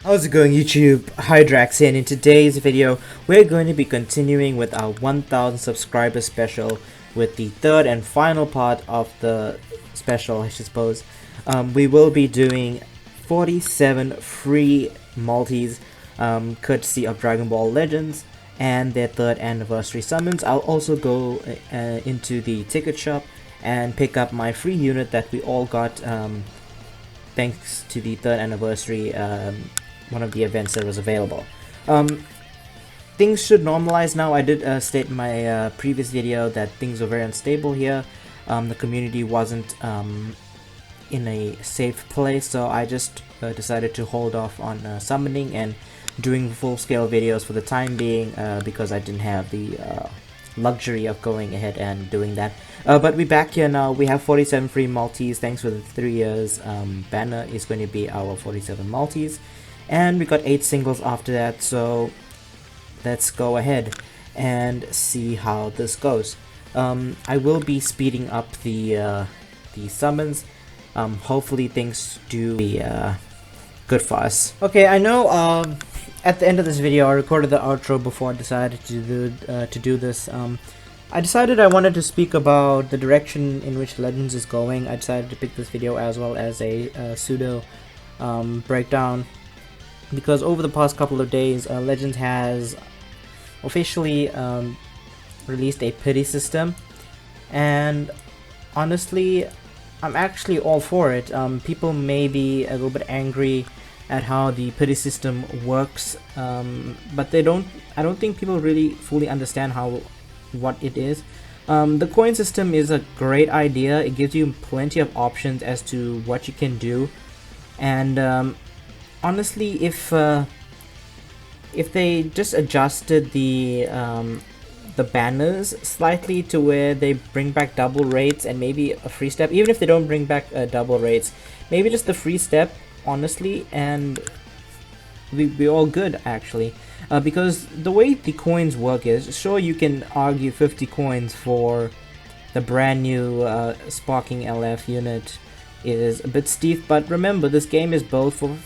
How's it going, YouTube? Hi, Drax here, and in today's video we're going to be continuing with our 1000 subscriber special with the third and final part of the special, I suppose. We will be doing 47 free multis courtesy of Dragon Ball Legends and their 3rd anniversary summons. I'll also go into the ticket shop and pick up my free unit that we all got thanks to the 3rd anniversary one of the events that was available. Things should normalize now. I did state in my previous video that things were very unstable here. The community wasn't in a safe place, so I just decided to hold off on summoning and doing full-scale videos for the time being because I didn't have the luxury of going ahead and doing that. But we're back here now. We have 47 free multis thanks for the 3 years. Banner is going to be our 47 multis. And we got 8 singles after that, so let's go ahead and see how this goes. I will be speeding up the summons. Hopefully things do be good for us. Okay, I know at the end of this video I recorded the outro before I decided to do this. I decided I wanted to speak about the direction in which Legends is going. I decided to pick this video as well as a pseudo breakdown, because over the past couple of days Legends has officially released a pity system, and honestly I'm actually all for it. People may be a little bit angry at how the pity system works, but I don't think people really fully understand what it is. The coin system is a great idea. It gives you plenty of options as to what you can do, and honestly, if they just adjusted the banners slightly to where they bring back double rates and maybe a free step, even if they don't bring back double rates, maybe just the free step, honestly, and we're all good actually. Because the way the coins work is, sure, you can argue 50 coins for the brand new Sparking LF unit is a bit steep, but remember, this game is built for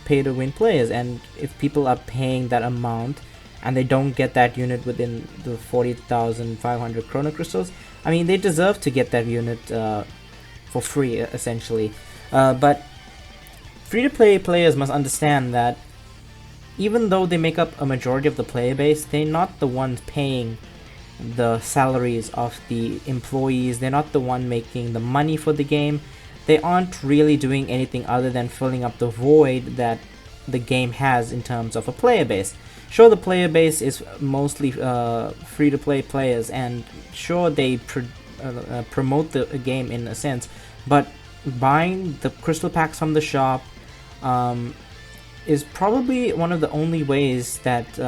pay to win players, and if people are paying that amount and they don't get that unit within the 40,500 chrono crystals, I mean, they deserve to get that unit for free essentially. But free to play players must understand that even though they make up a majority of the player base, they're not the ones paying the salaries of the employees. They're not the one making the money for the game. They aren't really doing anything other than filling up the void that the game has in terms of a player base. Sure, the player base is mostly free-to-play players, and sure, they promote the game in a sense, but buying the crystal packs from the shop is probably one of the only ways that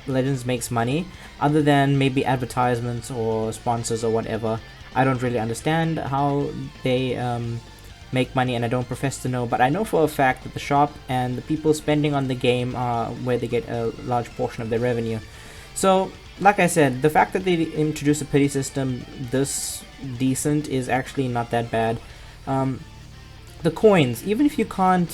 Legends makes money, other than maybe advertisements or sponsors or whatever. I don't really understand how they make money, and I don't profess to know, but I know for a fact that the shop and the people spending on the game are where they get a large portion of their revenue. So, like I said, the fact that they introduced a pity system this decent is actually not that bad. The coins, even if you can't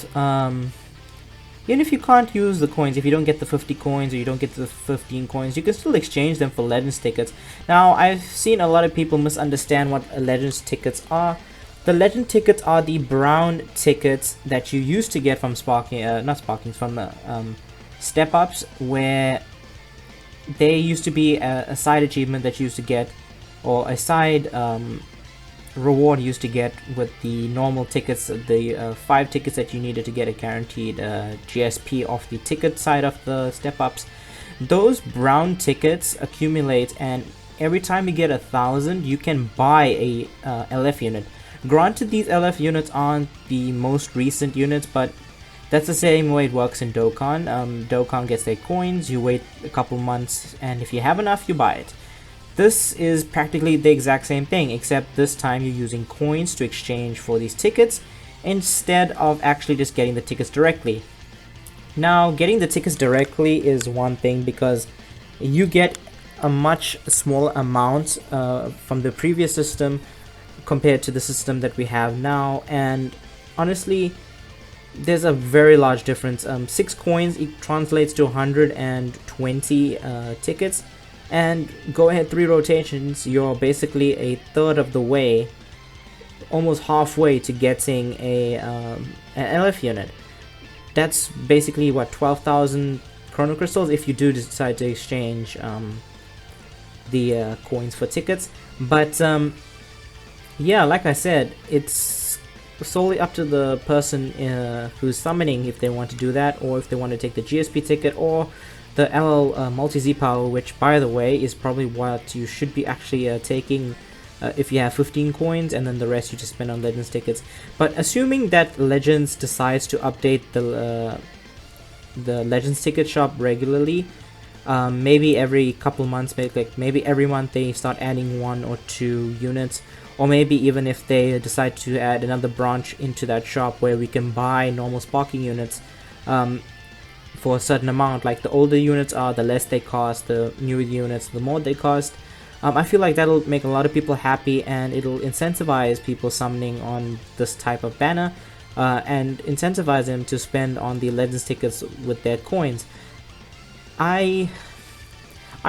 use the coins, if you don't get the 50 coins or you don't get the 15 coins, you can still exchange them for Legends tickets. Now, I've seen a lot of people misunderstand what Legends tickets are. The Legend tickets are the brown tickets that you used to get from from Step Ups, where they used to be a side achievement that you used to get, or a side reward you used to get with the normal tickets, the 5 tickets that you needed to get a guaranteed GSP off the ticket side of the Step Ups. Those brown tickets accumulate, and every time you get 1,000, you can buy a LF unit. Granted, these LF units aren't the most recent units, but that's the same way it works in Dokkan. Dokkan gets their coins, you wait a couple months, and if you have enough, you buy it. This is practically the exact same thing, except this time you're using coins to exchange for these tickets instead of actually just getting the tickets directly. Now, getting the tickets directly is one thing because you get a much smaller amount from the previous system compared to the system that we have now, and honestly, there's a very large difference. 6 coins translates to 120 tickets, and go ahead 3 rotations, you're basically a third of the way, almost halfway to getting an LF unit. That's basically what, 12,000 chrono crystals if you do decide to exchange the coins for tickets. But yeah, like I said, it's solely up to the person who's summoning if they want to do that, or if they want to take the GSP ticket or the LL multi-Z power, which by the way is probably what you should be actually taking if you have 15 coins, and then the rest you just spend on Legends tickets. But assuming that Legends decides to update the Legends ticket shop regularly, maybe every couple months, maybe every month they start adding 1 or 2 units, or maybe even if they decide to add another branch into that shop where we can buy normal sparking units for a certain amount. Like the older units are, the less they cost, the newer units, the more they cost. I feel like that'll make a lot of people happy, and it'll incentivize people summoning on this type of banner, and incentivize them to spend on the Legends tickets with their coins. I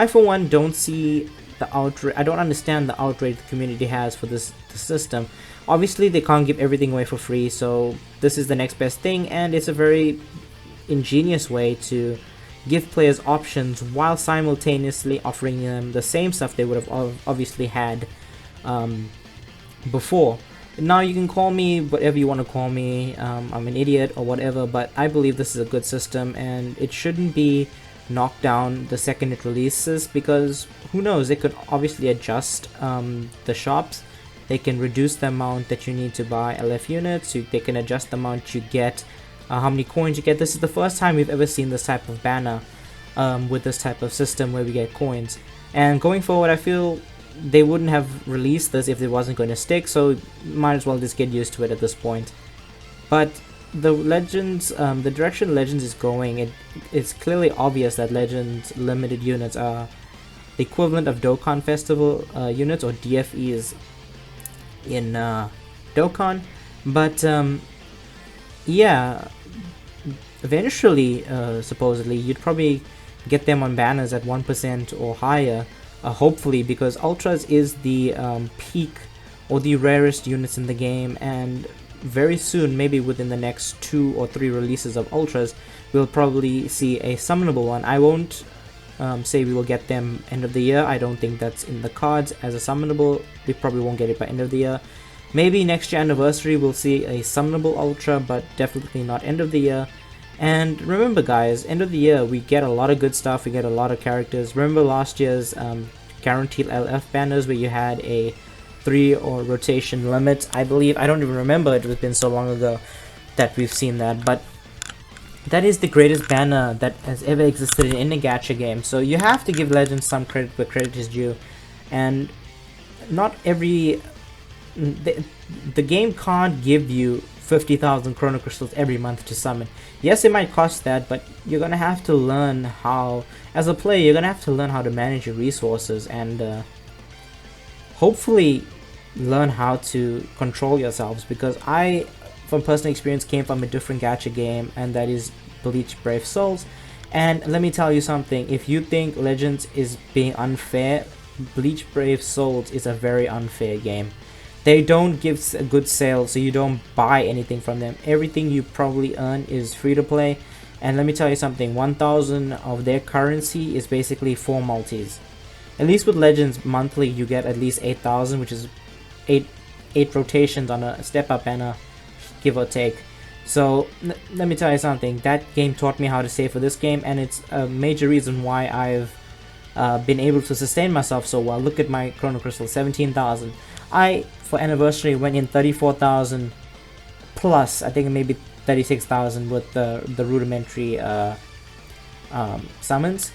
for one don't see the outrage. I don't understand the outrage the community has for this system. Obviously they can't give everything away for free, so this is the next best thing, and it's a very ingenious way to give players options while simultaneously offering them the same stuff they would have obviously had before. Now you can call me whatever you want to call me, I'm an idiot or whatever, but I believe this is a good system, and it shouldn't be knocked down the second it releases, because who knows, they could obviously adjust the shops. They can reduce the amount that you need to buy LF units, they can adjust the amount you get, how many coins you get. This is the first time we've ever seen this type of banner with this type of system where we get coins. And going forward, I feel they wouldn't have released this if it wasn't going to stick, so might as well just get used to it at this point. But the Legends, the direction Legends is going, it's clearly obvious that Legends limited units are the equivalent of Dokkan Festival units, or DFEs in Dokkan. But yeah, eventually, supposedly, you'd probably get them on banners at 1% or higher, hopefully, because Ultras is the peak or the rarest units in the game, and very soon, maybe within the next 2 or 3 releases of Ultras, we'll probably see a summonable one. I won't say we will get them end of the year. I don't think that's in the cards as a summonable. We probably won't get it by end of the year. Maybe next year anniversary we'll see a summonable Ultra, but definitely not end of the year. And remember guys, end of the year we get a lot of good stuff, we get a lot of characters. Remember last year's guaranteed LF banners where you had a 3 or rotation limit, I believe. I don't even remember, it has been so long ago that we've seen that, but that is the greatest banner that has ever existed in a gacha game. So you have to give Legends some credit where credit is due, and not every the game can't give you 50,000 chrono crystals every month to summon. Yes, it might cost that, but you're gonna have to learn how, as a player, you're gonna have to learn how to manage your resources, and hopefully learn how to control yourselves, because I, from personal experience, came from a different gacha game, and that is Bleach Brave Souls. And let me tell you something, if you think Legends is being unfair, Bleach Brave Souls is a very unfair game. They don't give a good sale, so you don't buy anything from them. Everything you probably earn is free to play, and let me tell you something, 1,000 of their currency is basically 4 multis. At least with Legends monthly you get at least 8,000, which is 8 rotations on a step up banner, give or take. So let me tell you something, that game taught me how to save for this game, and it's a major reason why I've been able to sustain myself so well. Look at my chrono crystal, 17,000. I, for anniversary, went in 34,000 plus, I think maybe 36,000 with the rudimentary summons.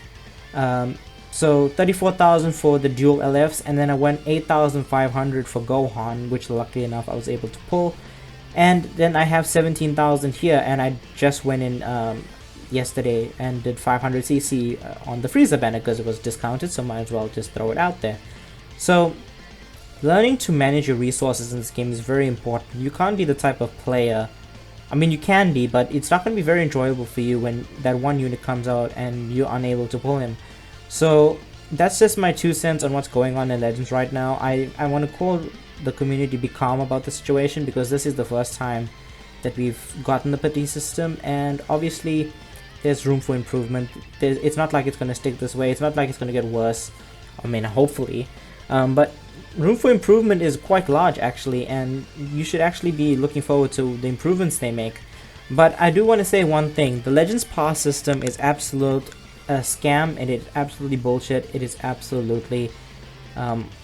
So 34,000 for the dual LFs, and then I went 8,500 for Gohan, which luckily enough I was able to pull. And then I have 17,000 here, and I just went in yesterday and did 500cc on the Frieza banner because it was discounted, so might as well just throw it out there. So learning to manage your resources in this game is very important. You can't be the type of player I mean, you can be, but it's not going to be very enjoyable for you when that one unit comes out and you're unable to pull him. So that's just my 2 cents on what's going on in Legends right now. I want to call the community be calm about the situation, because this is the first time that we've gotten the pity system, and obviously there's room for improvement. It's not like it's going to stick this way. It's not like it's going to get worse. I mean, hopefully. But room for improvement is quite large, actually, and you should actually be looking forward to the improvements they make. But I do want to say one thing. The Legends Pass system is absolute scam. It is absolutely bullshit. It is absolutely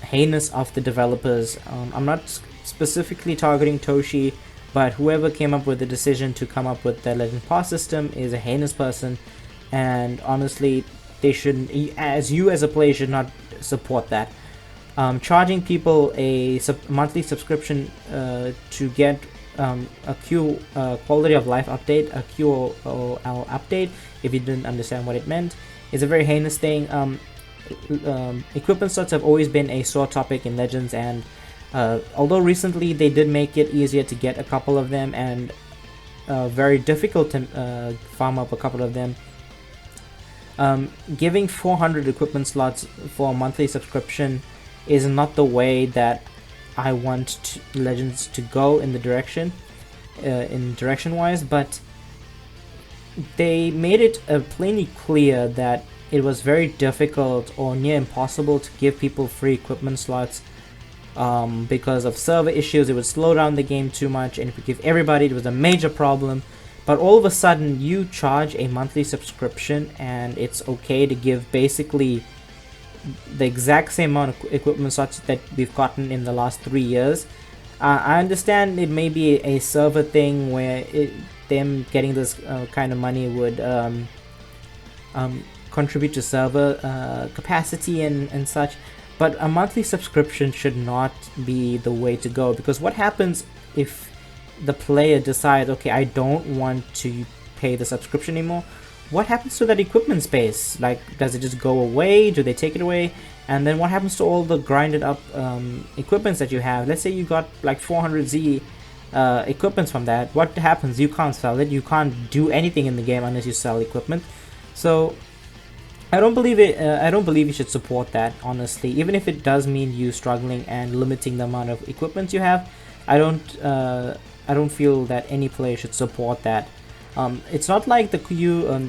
heinous of the developers. I'm not specifically targeting Toshi, but whoever came up with the decision to come up with the Legend Pass system is a heinous person, and honestly, they shouldn't, as a player, should not support that. Charging people a monthly subscription to get a quality of life update, a QOL update, if you didn't understand what it meant, is a very heinous thing. Equipment slots have always been a sore topic in Legends, and although recently they did make it easier to get a couple of them and very difficult to farm up a couple of them, giving 400 equipment slots for a monthly subscription is not the way that I want Legends to go in the direction, direction-wise, but they made it plainly clear that it was very difficult or near impossible to give people free equipment slots because of server issues. It would slow down the game too much, and if you give everybody, it was a major problem. But all of a sudden, you charge a monthly subscription, and it's okay to give basically the exact same amount of equipment slots that we've gotten in the last 3 years. I understand it may be a server thing where them getting this kind of money would contribute to server capacity and such, but a monthly subscription should not be the way to go, because what happens if the player decides, okay, I don't want to pay the subscription anymore? What happens to that equipment space? Like, does it just go away? Do they take it away? And then what happens to all the grinded up equipments that you have? Let's say you got like 400Z equipments from that. What happens? You can't sell it. You can't do anything in the game unless you sell equipment. So I don't believe it. I don't believe you should support that, honestly. Even if it does mean you struggling and limiting the amount of equipment you have, I don't feel that any player should support that. It's not like the QOL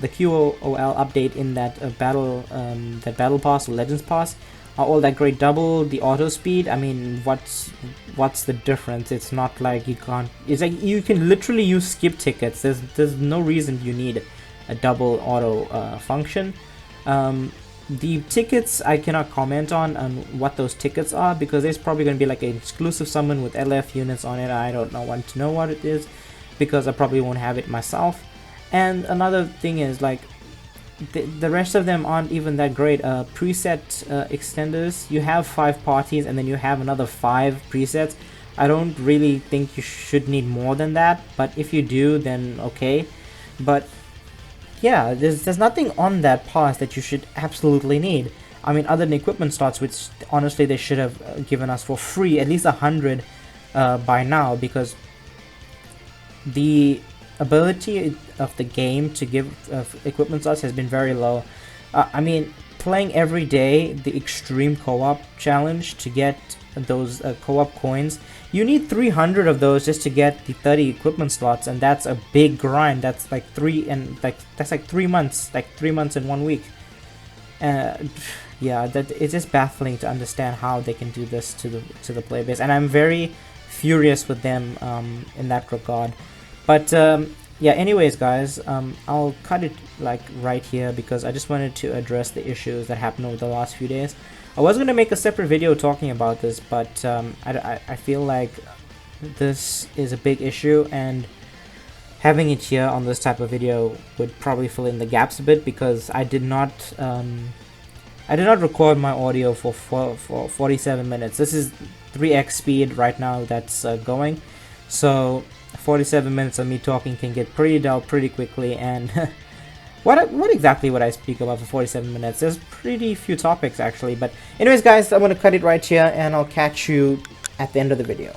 update in that battle pass or Legends Pass are all that great. Double the auto speed. I mean, what's the difference? It's not like you can't. It's like you can literally use skip tickets. There's no reason you need a double auto function. The tickets, I cannot comment on what those tickets are, because there's probably going to be like an exclusive summon with LF units on it. I don't want to know what it is, because I probably won't have it myself. And another thing is, like, the rest of them aren't even that great. Preset extenders, you have 5 parties and then you have another 5 presets. I don't really think you should need more than that, but if you do, then okay. But yeah, there's nothing on that pass that you should absolutely need. I mean, other than equipment slots, which honestly they should have given us for free, at least 100 by now, because the ability of the game to give equipment slots has been very low. I mean, playing every day the extreme co-op challenge to get those co-op coins, you need 300 of those just to get the 30 equipment slots, and that's a big grind. That's like 3 months, like 3 months and 1 week. Yeah, that it's just baffling to understand how they can do this to the player base, and I'm very furious with them in that regard. But yeah, anyways guys, I'll cut it like right here, because I just wanted to address the issues that happened over the last few days. I was going to make a separate video talking about this, but I feel like this is a big issue, and having it here on this type of video would probably fill in the gaps a bit, because I did not record my audio for 47 minutes. This is 3x speed right now that's going, so 47 minutes of me talking can get pretty dull pretty quickly. And what exactly would I speak about for 47 minutes? There's pretty few topics actually, but anyways guys, I'm gonna cut it right here, and I'll catch you at the end of the video.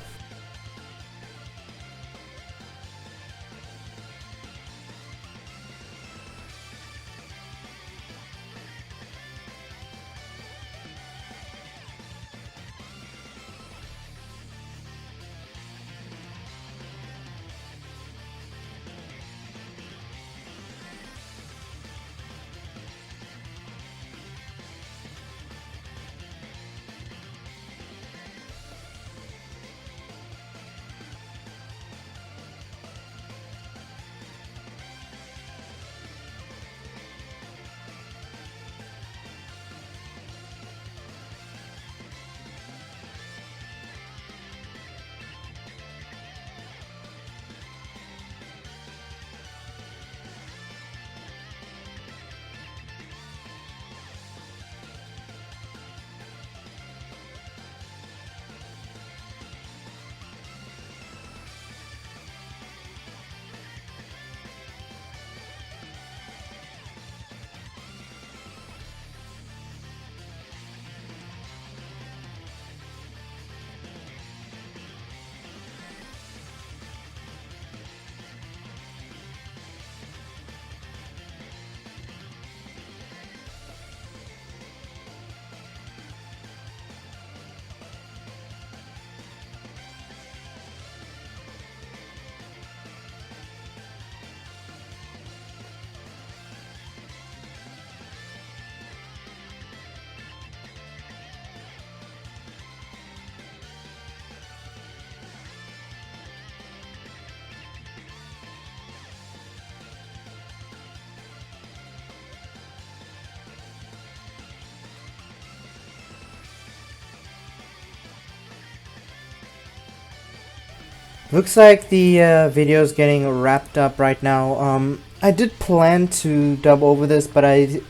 Looks like the video is getting wrapped up right now. I did plan to dub over this, but I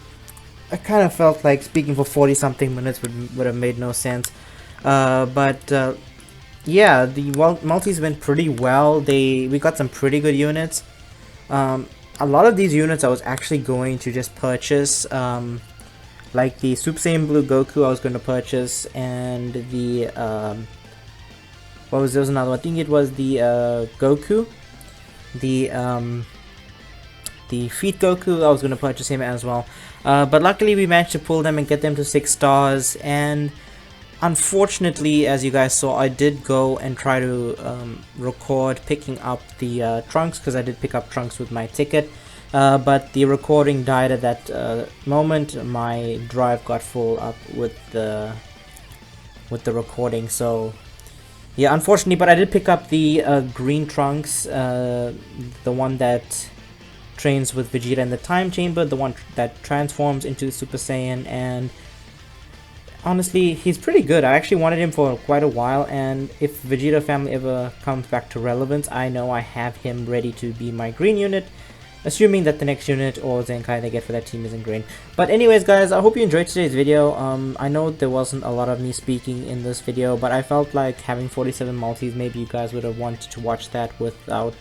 kind of felt like speaking for 40 something minutes would have made no sense. Yeah, the multis went pretty well. We got some pretty good units. A lot of these units I was actually going to just purchase, like the Super Saiyan Blue Goku I was going to purchase, and the there was another one. I think it was the Goku, the Feet Goku. I was going to purchase him as well, but luckily we managed to pull them and get them to 6 stars. And unfortunately, as you guys saw, I did go and try to record picking up the trunks, because I did pick up trunks with my ticket, but the recording died at that moment. My drive got full up with the recording, so yeah, unfortunately. But I did pick up the green trunks, the one that trains with Vegeta in the time chamber, the one that transforms into Super Saiyan, and honestly, he's pretty good. I actually wanted him for quite a while, and if Vegeta family ever comes back to relevance, I know I have him ready to be my green unit, assuming that the next unit or Zenkai they get for that team isn't green. But anyways, guys, I hope you enjoyed today's video. I know there wasn't a lot of me speaking in this video, but I felt like having 47 multis, maybe you guys would have wanted to watch that without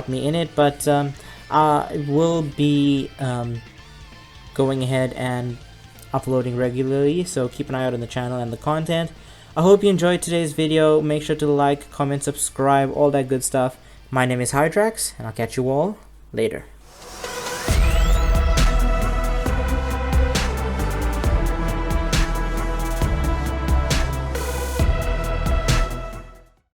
me in it. But I will be going ahead and uploading regularly, so keep an eye out on the channel and the content. I hope you enjoyed today's video. Make sure to like, comment, subscribe, all that good stuff. My name is Hydrax, and I'll catch you all later.